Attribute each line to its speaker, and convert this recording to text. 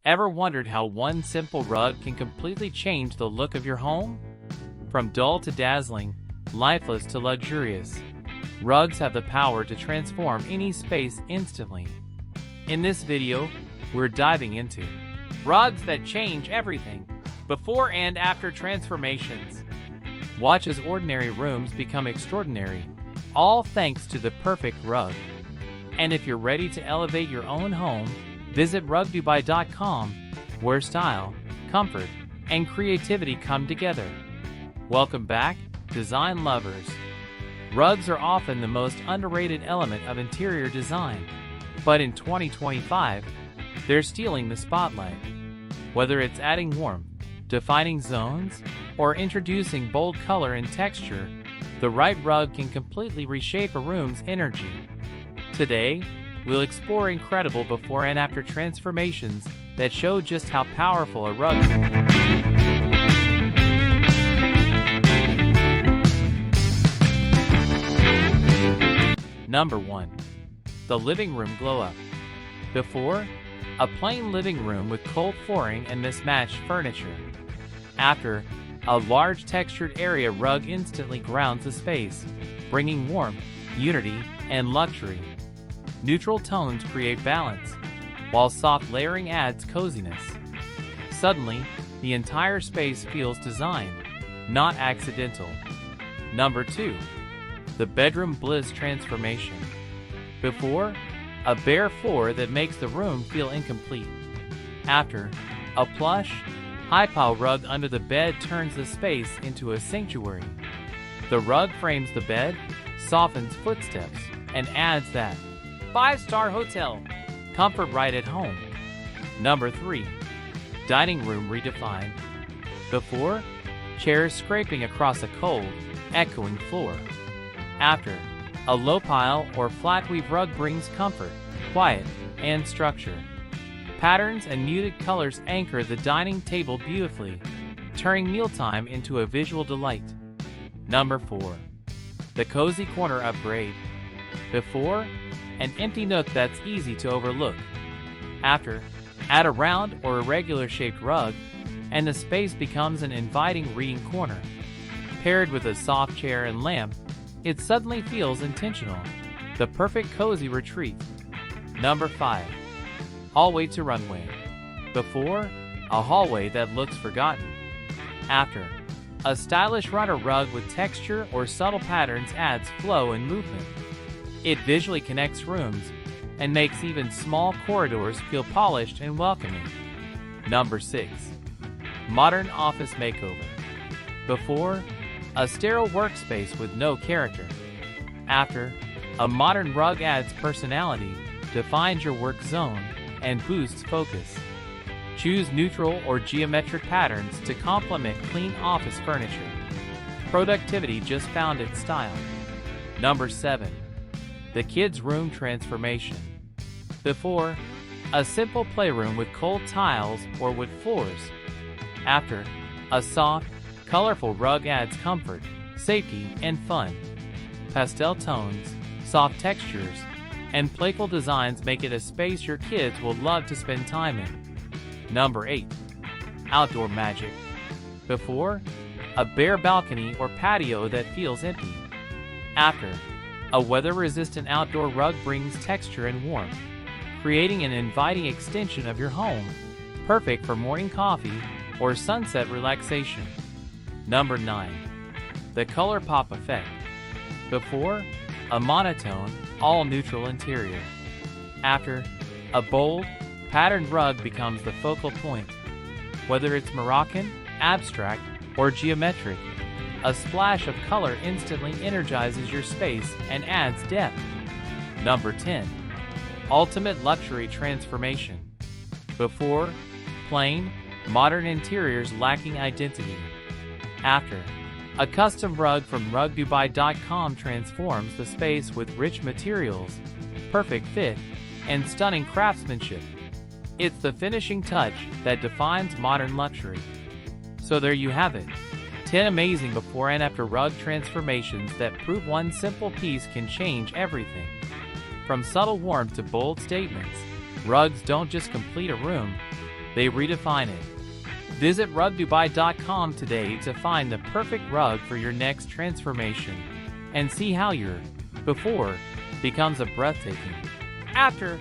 Speaker 1: Ever wondered how one simple rug can completely change the look of your home? From dull to dazzling, lifeless to luxurious, rugs have the power to transform any space instantly. In this video, we're diving into rugs that change everything, before and after transformations. Watch as ordinary rooms become extraordinary, all thanks to the perfect rug. And if you're ready to elevate your own home, visit rugdubai.com, where style, comfort, and creativity come together. Welcome back, design lovers. Rugs are often the most underrated element of interior design, but in 2025, they're stealing the spotlight. Whether it's adding warmth, defining zones, or introducing bold color and texture, the right rug can completely reshape a room's energy. Today, we'll explore incredible before and after transformations that show just how powerful a rug is. Number 1. The living room glow up. Before, a plain living room with cold flooring and mismatched furniture. After, a large textured area rug instantly grounds the space, bringing warmth, unity, and luxury. Neutral tones create balance, while soft layering adds coziness. Suddenly, the entire space feels designed, not accidental. Number 2. The bedroom bliss transformation. Before, a bare floor that makes the room feel incomplete. After, a plush, high-pile rug under the bed turns the space into a sanctuary. The rug frames the bed, softens footsteps, and adds that 5-star hotel comfort right at home. Number 3. Dining room redefined. Before, chairs scraping across a cold, echoing floor. After, a low pile or flat weave rug brings comfort, quiet, and structure. Patterns and muted colors anchor the dining table beautifully, turning mealtime into a visual delight. Number 4. The cozy corner upgrade. Before, an empty nook that's easy to overlook. After, add a round or irregular shaped rug, and the space becomes an inviting reading corner. Paired with a soft chair and lamp, it suddenly feels intentional, the perfect cozy retreat. Number 5. Hallway to runway. Before, a hallway that looks forgotten. After, a stylish runner rug with texture or subtle patterns adds flow and movement. It visually connects rooms and makes even small corridors feel polished and welcoming. Number 6. Modern office makeover. Before, a sterile workspace with no character. After, a modern rug adds personality, defines your work zone, and boosts focus. Choose neutral or geometric patterns to complement clean office furniture. Productivity just found its style. Number 7. The kids' room transformation. Before, a simple playroom with cold tiles or wood floors. After, a soft, colorful rug adds comfort, safety, and fun. Pastel tones, soft textures, and playful designs make it a space your kids will love to spend time in. Number 8. Outdoor magic. Before, a bare balcony or patio that feels empty. After, a weather-resistant outdoor rug brings texture and warmth, creating an inviting extension of your home, perfect for morning coffee or sunset relaxation. Number 9. The color pop effect. Before, a monotone, all-neutral interior. After, a bold, patterned rug becomes the focal point. Whether it's Moroccan, abstract, or geometric, a splash of color instantly energizes your space and adds depth. Number 10. Ultimate luxury transformation. Before, plain, modern interiors lacking identity. After, a custom rug from rugdubai.com transforms the space with rich materials, perfect fit, and stunning craftsmanship. It's the finishing touch that defines modern luxury. So there you have it. 10 amazing before and after rug transformations that prove one simple piece can change everything. From subtle warmth to bold statements, rugs don't just complete a room, they redefine it. Visit rugdubai.com today to find the perfect rug for your next transformation and see how your before becomes a breathtaking after.